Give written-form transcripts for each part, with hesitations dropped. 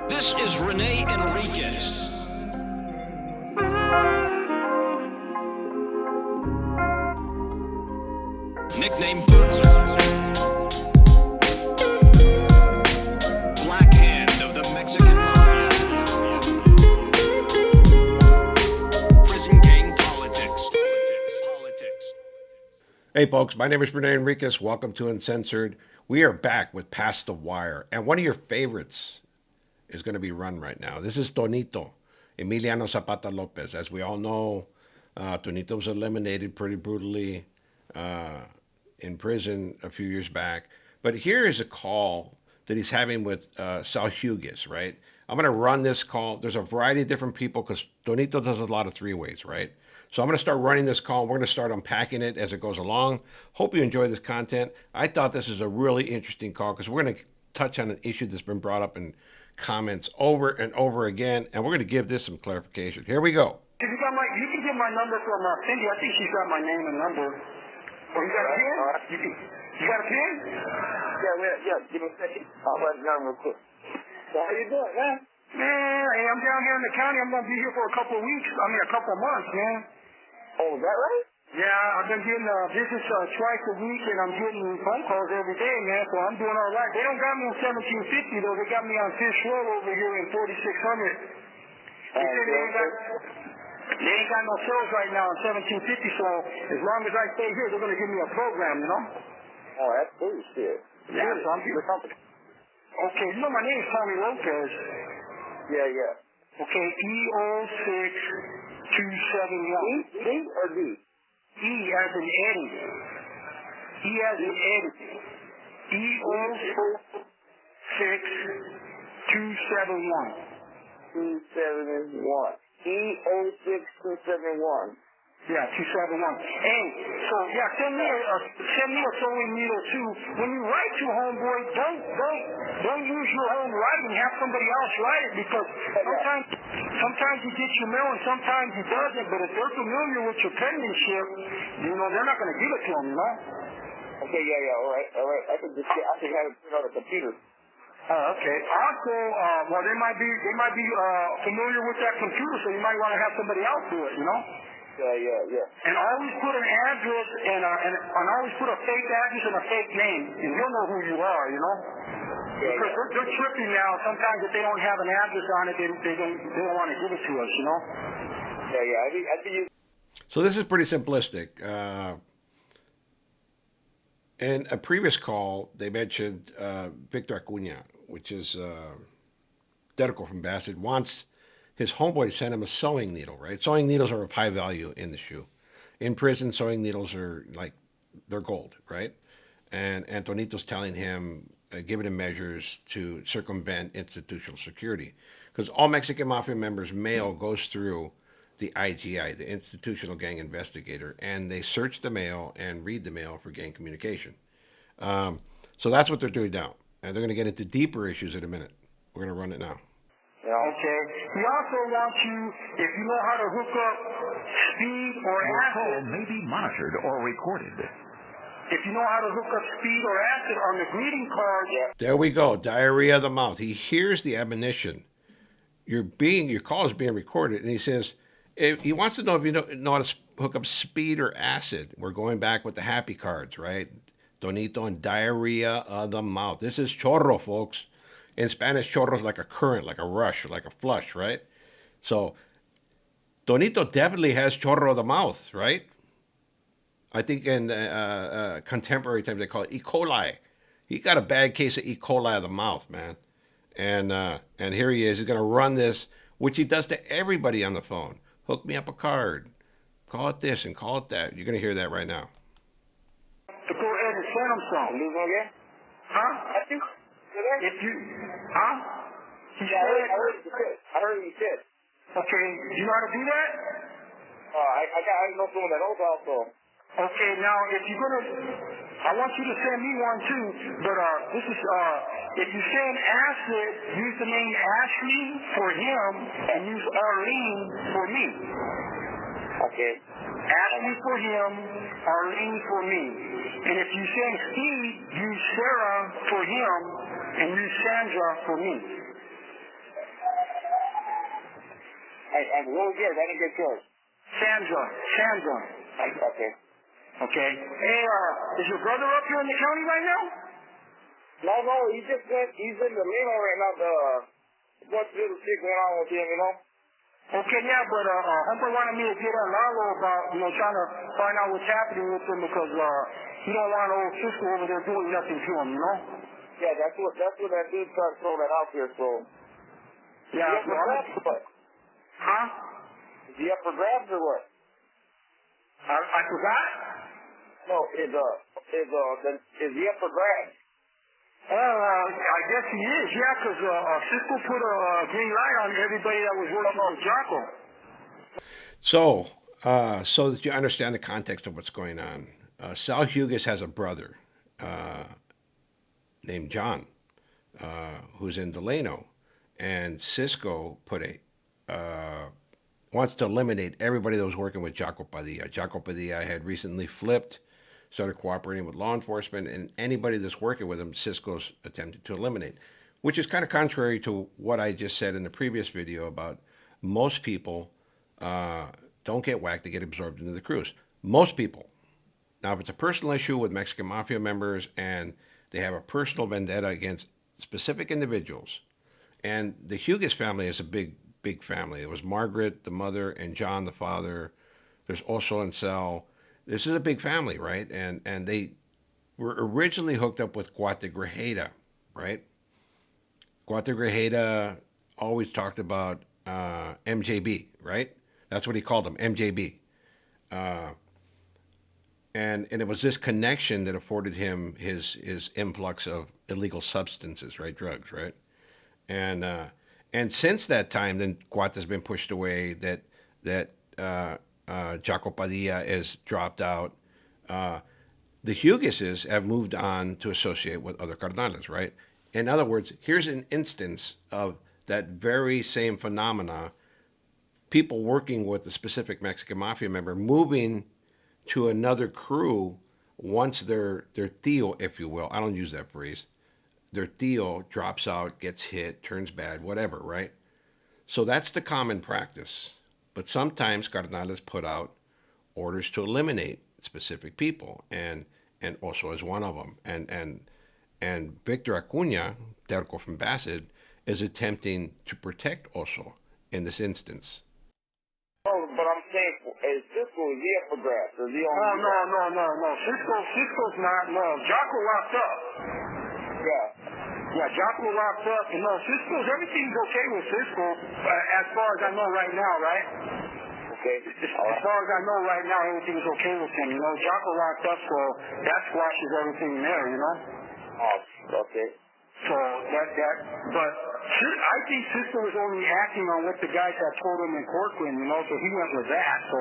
This is Rene Enriquez. Nickname Bootser. Black Hand of the Mexican Mafia. Prison gang politics. Hey folks, my name is Rene Enriquez. Welcome to Uncensored. We are back with Past the Wire, and one of your favorites is going to be run right now. This is Tonito, Emiliano Zapata Lopez. As we all know, Tonito was eliminated pretty brutally in prison a few years back. But here is a call that he's having with Sall, right? I'm going to run this call. There's a variety of different people because Tonito does a lot of three-ways, right? So I'm going to start running this call. We're going to start unpacking it as it goes along. Hope you enjoy this content. I thought this is a really interesting call because we're going to touch on an issue that's been brought up in comments over and over again, and we're going to give this some clarification. Here we go. You can get my number from Cindy. I think she's got my name and number. Oh, you got a pen? You got a pen? Yeah, give me a second. I'll write it down real quick. So how you doing, man? Man, hey, I'm down here in the county. I'm going to be here for a couple of weeks. A couple of months, man. Oh, is that right? Yeah, I've been getting visits twice a week, and I'm getting phone calls every day, man, so I'm doing all right. They don't got me on 1750, though. They got me on Fish Road over here in 4600. They ain't got no sales right now on 1750, so as long as I stay here, they're going to give me a program, you know? Oh, that's cool shit. Yeah, so I'm here. Okay, you know my name is Tommy Lopez. Yeah. Okay, E06271. E or D? E as in Eddie. E as in Eddie. E06271. 271. E06271. Yeah, 271. Hey, so yeah, send me a sewing needle too. When you write to homeboy, don't use your own writing. Have somebody else write it because sometimes you get your mail and sometimes he doesn't. But if they're familiar with your penmanship, you know they're not going to give it to them, you know. Okay, yeah, all right. I can have it put on the computer. Oh, okay. Also, well, they might be familiar with that computer, so you might want to have somebody else do it, you know. Yeah. And always put an address and always put a fake address and a fake name, and he'll know who you are, you know. Because they're tripping now. Sometimes if they don't have an address on it, they don't want to give it to us, you know. Yeah. I think you. So this is pretty simplistic. In a previous call, they mentioned Victor Acuña, which is Terco from Bassett, wants his homeboy to send him a sewing needle, right? Sewing needles are of high value in the shoe. In prison, sewing needles are they're gold, right? And Tonito's telling him, giving him measures to circumvent institutional security. Because all Mexican Mafia members' mail goes through the IGI, the Institutional Gang Investigator, and they search the mail and read the mail for gang communication. So that's what they're doing now. And they're going to get into deeper issues in a minute. We're going to run it now. Okay. He also wants you, if you know how to hook up speed or Your acid. call may be monitored or recorded. If you know how to hook up speed or acid on the greeting card. There we go. Diarrhea of the mouth. He hears the admonition. Your call is being recorded, and he says, he wants to know if you know how to hook up speed or acid. We're going back with the happy cards, right? Tonito and diarrhea of the mouth. This is chorro, folks. In Spanish, chorro is like a current, like a rush, like a flush, right? So Tonito definitely has chorro of the mouth, right? I think in contemporary times they call it E. coli. He got a bad case of E. coli of the mouth, man. And here he is. He's going to run this, which he does to everybody on the phone. Hook me up a card. Call it this and call it that. You're going to hear that right now. To go ahead and send him some. Huh? If you, huh? He said, I heard he said. Okay, you know how to do that? I know someone that knows also. Okay, now if you're gonna, I want you to send me one too. But this is if you send acid, use the name Ashley for him and use Arlene for me. Okay. Ashley for him, Arlene for me. And if you send Steve, use Sarah for him and use Sandra for me. what was yours? I didn't get yours. Sandra. Okay. Okay. Hey, is your brother up here in the county right now? No, he just went, he's in the limo right now, what's the little shit going on with him, you know? Okay, yeah, but Humper wanted me to get on Lalo about, trying to find out what's happening with him because he don't want old Cisco over there doing nothing to him, Yeah, that's what that dude tried to throw that out there, so. Yeah, Is he up for grabs or what? Huh? Is he up for grabs or what? I forgot? No, is he up for grabs? I guess he is, yeah, because Cisco put a green light on everybody that was working with Jacko. So that you understand the context of what's going on, Sal Hugues has a brother named John, who's in Delano, and Cisco wants to eliminate everybody that was working with Jacko Padilla. Jacko Padilla had recently flipped, started cooperating with law enforcement, and anybody that's working with him, Cisco's attempted to eliminate, which is kind of contrary to what I just said in the previous video about most people don't get whacked, they get absorbed into the crews. Most people. Now, if it's a personal issue with Mexican Mafia members and they have a personal vendetta against specific individuals, and the Hugues family is a big family. It was Margaret, the mother, and John, the father. There's Tonito and Sal. This is a big family, right? And they were originally hooked up with Cuate Grajeda, right? Cuate Grajeda always talked about MJB, right? That's what he called him, MJB. And it was this connection that afforded him his influx of illegal substances, right? Drugs, right? And since that time, then Cuate has been pushed away. That Jacko Padilla is dropped out. The Hugueses have moved on to associate with other carnales, right? In other words, here's an instance of that very same phenomena, people working with a specific Mexican Mafia member moving to another crew once their tío, if you will, I don't use that phrase, their tío drops out, gets hit, turns bad, whatever, right? So that's the common practice. But sometimes carnales put out orders to eliminate specific people, and Oso is one of them. And Victor Acuna, Terco from Bassett, is attempting to protect Oso in this instance. Oh, but I'm saying, is Cisco, is he up for grabs? Is he on? No. Cisco's not. No, Jacko locked up. Yeah, Jacko locked up. And no, everything's okay with Cisco, as far as I know right now, right? Okay. As far as I know right now, everything's okay with him. Jacko locked up, so that squashes everything there, Oh, okay. So but I think Cisco was only acting on what the guys had told him in Corcoran, so he went with that. So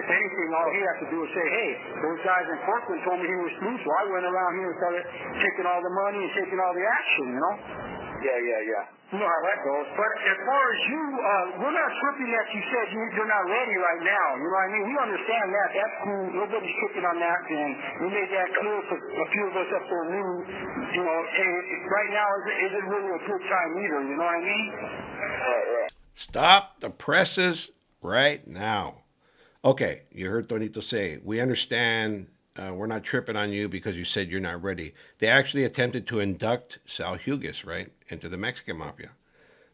if anything, all he had to do was say, hey, those guys in Corcoran told me he was through, so I went around here and started taking all the money and taking all the action, Yeah. You know how that goes. But as far as you, we're not tripping that you said you're not ready right now. You know what I mean? We understand that. That's cool. Nobody's tripping on that. And we made that clear for a few of us up there knew, hey, right now isn't really a good time either. You know what I mean? Right. Stop the presses right now. Okay, you heard Tonito say, we understand. We're not tripping on you because you said you're not ready. They actually attempted to induct Sal Hugues, right, into the Mexican Mafia.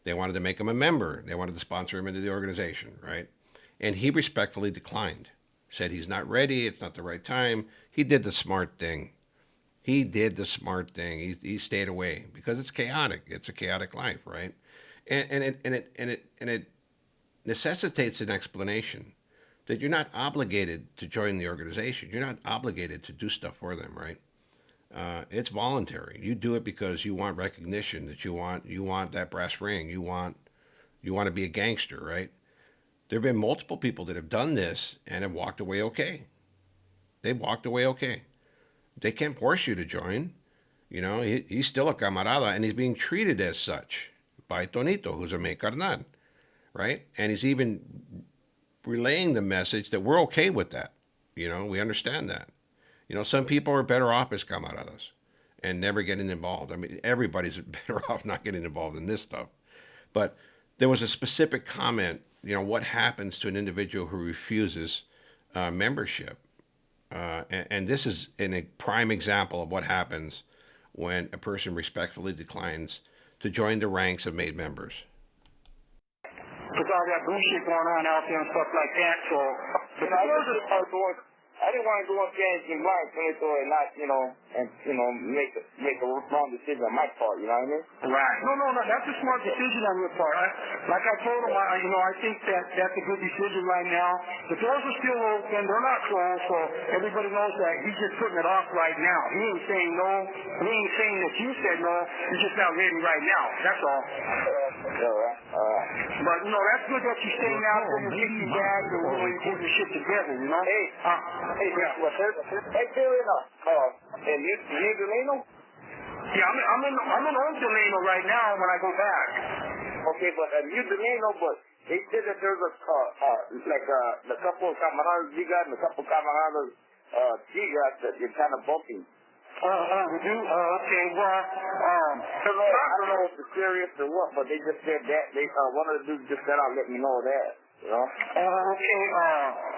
They wanted to make him a member. They wanted to sponsor him into the organization, right? And he respectfully declined. Said he's not ready. It's not the right time. He did the smart thing. He stayed away because it's chaotic. It's a chaotic life, right? And it necessitates an explanation. That you're not obligated to join the organization. You're not obligated to do stuff for them, right? It's voluntary. You do it because you want recognition. That you want that brass ring. You want to be a gangster, right? There have been multiple people that have done this and have walked away okay. They've walked away okay. They can't force you to join. He's still a camarada, and he's being treated as such by Tonito, who's a me carnal, right? And he's even relaying the message that we're okay with that. We understand that. Some people are better off as camaradas and never getting involved. I mean, everybody's better off not getting involved in this stuff. But there was a specific comment what happens to an individual who refuses membership. And this is a prime example of what happens when a person respectfully declines to join the ranks of made members. With all that bullshit going on out there and stuff like that, so... But I didn't want to go up there and blind Tonito and not, make a wrong decision on my part, you know what I mean? Right. No, that's a smart decision on your part. Like I told him, I think that's a good decision right now. The doors are still open, they're not closed, so everybody knows that he's just putting it off right now. He ain't saying no, he ain't saying that you said no, he's just not ready right now, that's all. But, that's good that you're staying out there and getting your bag and you're getting your shit together, you know? Hey, what's that? Hey, Delano. And you Delano? Yeah, I'm in old Delano right now when I go back. Okay, but you Delano, but they said that there's the couple of camaradas you got and a couple of camaradas you got that you're kind of bumping. We do? Okay, well, I don't know if it's serious or what, but they just said that. One of the dudes just said, let me know that. You know? Okay,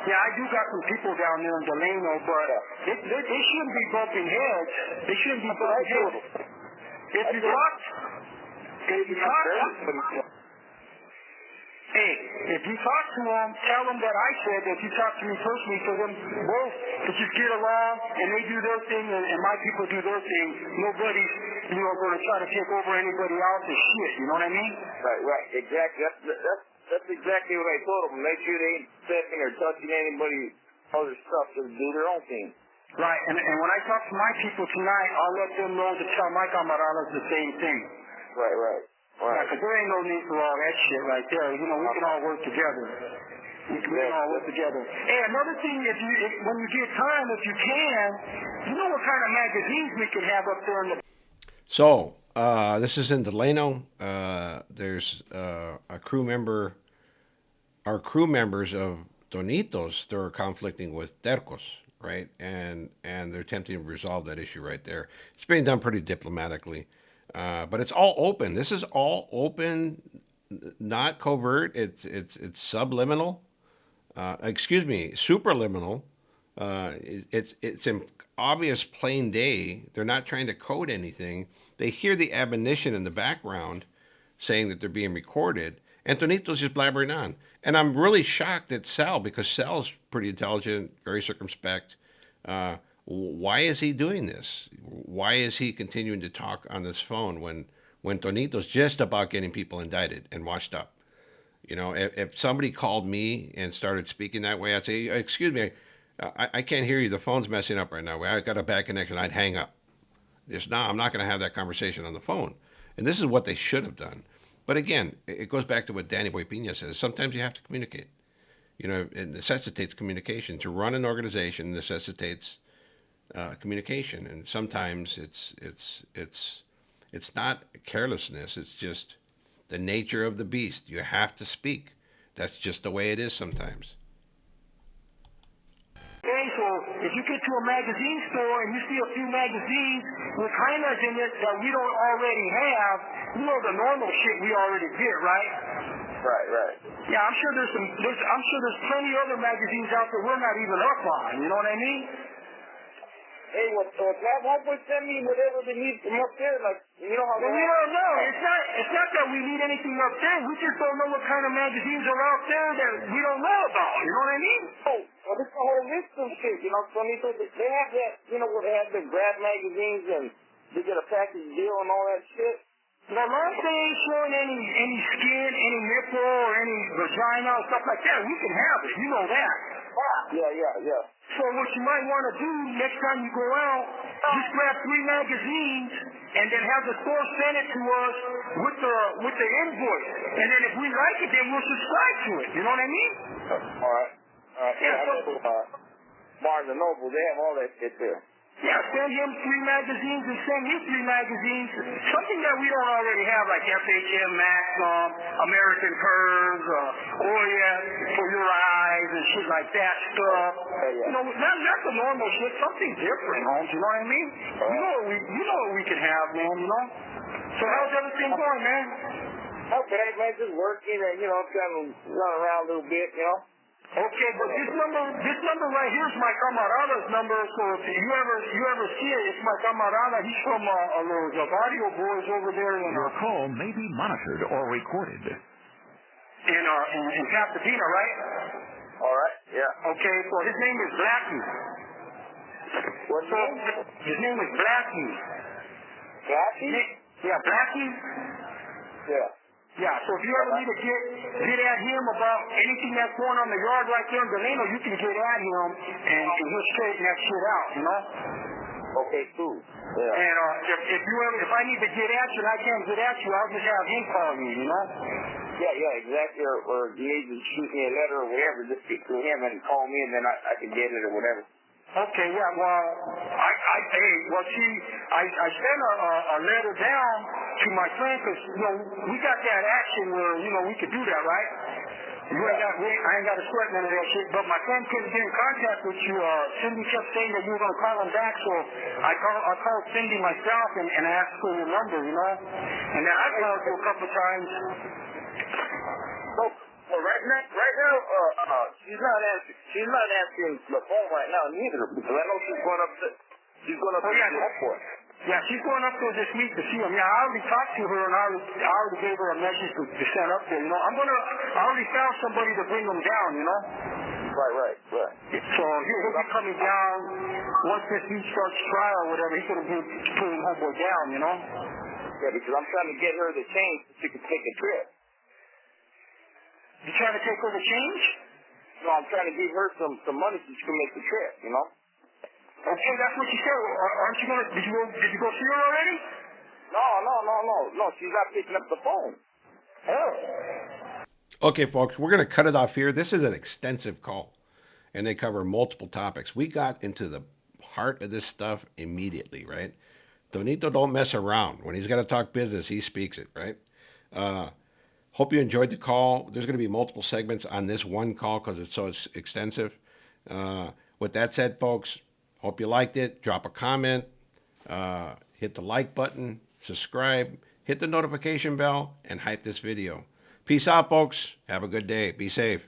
yeah, I do got some people down there in Delano, but they shouldn't be bumping heads. They shouldn't be bumping heads. If you talk, if you talk to them, tell them that I said that you talked to me personally, so them both, that you get along, and they do their thing, and my people do their thing. Nobody's, going to try to take over anybody else's shit, you know what I mean? Right, exactly. That's exactly what I told them. Make sure they ain't stepping or touching anybody other stuff. Just do their own thing. Right, and when I talk to my people tonight, I'll let them know to tell my camaradas the same thing. Right. Yeah, because there ain't no need for all that shit right there. We can all work together. We can all work together. Hey, another thing, when you get time, if you can, what kind of magazines we can have up there in the... So, this is in Delano. There's a crew member. Our crew members of Tonitos, they're conflicting with Tercos, right? And they're attempting to resolve that issue right there. It's being done pretty diplomatically. But it's all open. This is all open, not covert. It's subliminal. Superliminal. It's in obvious plain day. They're not trying to code anything. They hear the admonition in the background saying that they're being recorded, and Tonito's just blabbering on. And I'm really shocked at Sal, because Sal's pretty intelligent, very circumspect. Why is he doing this? Why is he continuing to talk on this phone when Tonito's just about getting people indicted and washed up? If somebody called me and started speaking that way, I'd say, excuse me, I can't hear you. The phone's messing up right now. I got a bad connection. I'd hang up. I'm not going to have that conversation on the phone. And this is what they should have done. But again, it goes back to what Danny Boy Pina says. Sometimes you have to communicate. It necessitates communication. To run an organization necessitates communication, and sometimes it's not carelessness. It's just the nature of the beast. You have to speak. That's just the way it is sometimes. Okay, so if you get to a magazine store and you see a few magazines with highlights in it that we don't already have, the normal shit we already get, right? Right. Yeah, I'm sure there's plenty of other magazines out there we're not even up on. You know what I mean? Hey, why would send me whatever they need from up there? Like, how well, we don't know. It's not that we need anything up there. We just don't know what kind of magazines are out there that we don't know about. You know what I mean? Oh, well, there's a whole list of shit. Tonito, they have that, where they have the grab magazines and they get a package deal and all that shit. Now, long as they ain't showing any skin, any nipple, or any vagina or stuff like that, we can have it. You know that. Yeah. So what you might want to do next time you go out, just grab 3 magazines and then have the store send it to us with the invoice. And then if we like it, then we'll subscribe to it. You know what I mean? All right. Yeah, Barnes and Noble, they have all that shit there. Yeah, send him 3 magazines and send me 3 magazines. Something that we don't already have, like FHM, Maxim, American Curves, Orient for your eyes and shit like that stuff. Yeah. Not the normal shit. Something different, Holmes. You know what I mean? You know what we can have, man. So how's everything going, man? Okay, man, just working and, trying to run around a little bit, Okay, but this number right here is my Camarada's number, so if you ever see it, it's my Camarada. He's from those audio boys over there in Your call may be monitored or recorded. in Pasadena, right? All right, yeah. Okay, so his name is Blackie. What's So that? his name is Blackie. Blackie? Yeah, Blackie. Yeah. Yeah, so if you ever need to get at him about anything that's going on in the yard right there in Delano, you can get at him and he'll straighten that shit out, Okay, cool. Yeah. And if I need to get at you and I can't get at you, I'll just have him call you, Yeah, exactly. Or you need to shoot me a letter or whatever, just speak to him and call me and then I can get it or whatever. Okay, yeah, well, I sent a letter down to my friend because, we got that action where, we could do that, right? I ain't got to sweat none of that shit, but my friend couldn't get in contact with you. Cindy kept saying that you were going to call him back, so I called Cindy myself and asked for your number, And then I called you a couple of times. Well, right now, she's not answering the phone right now neither, because I know she's going up to the airport. Yeah, she's going up there this week to see him. Yeah, I already talked to her and I already gave her a message to send up there. I already found somebody to bring him down. Right. So he'll be coming down once this week starts trial or whatever. He's going to be pulling homeboy down. Yeah, because I'm trying to get her the change so she can take a trip. You trying to take her the change? No, I'm trying to give her some money so she can make the trip, Okay, that's what you said. Aren't you going to, did you go see her already? No, she's not picking up the phone. Oh. Okay, folks, we're going to cut it off here. This is an extensive call, and they cover multiple topics. We got into the heart of this stuff immediately, right? Tonito don't mess around. When he's got to talk business, he speaks it, right? Hope you enjoyed the call. There's going to be multiple segments on this one call because it's so extensive. With that said, folks, hope you liked it. Drop a comment. Hit the like button. Subscribe. Hit the notification bell and hype this video. Peace out, folks. Have a good day. Be safe.